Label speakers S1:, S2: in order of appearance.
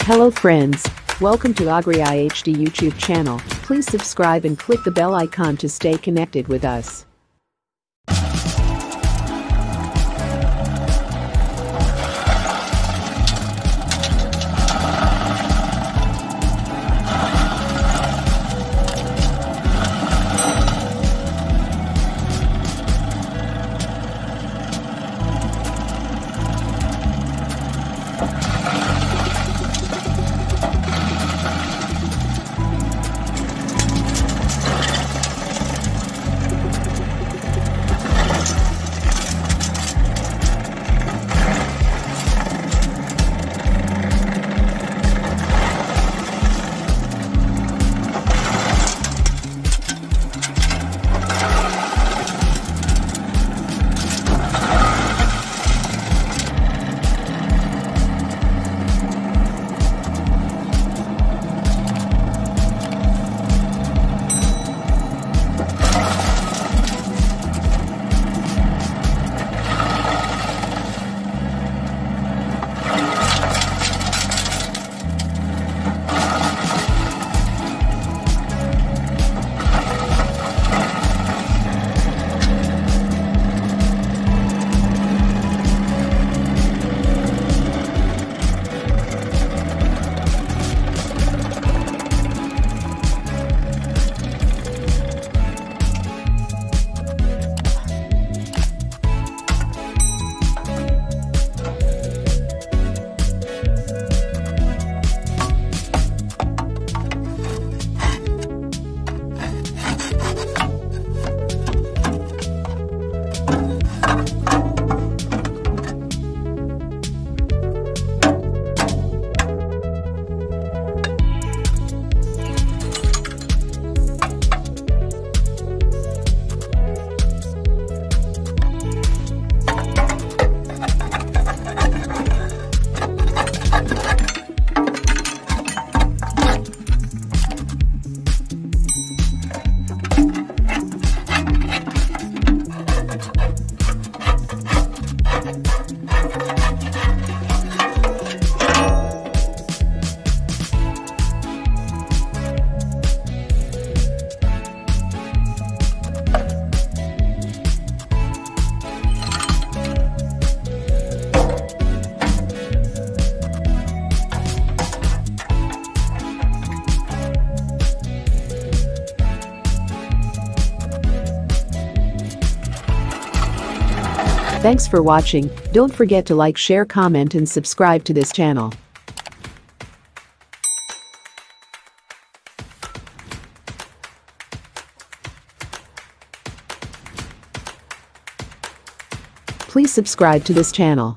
S1: Hello friends, welcome to Agri HD YouTube channel. Please subscribe and click the bell icon to stay connected with us. Thanks for watching. Don't forget to like, share, comment and subscribe to this channel. Please subscribe to this channel.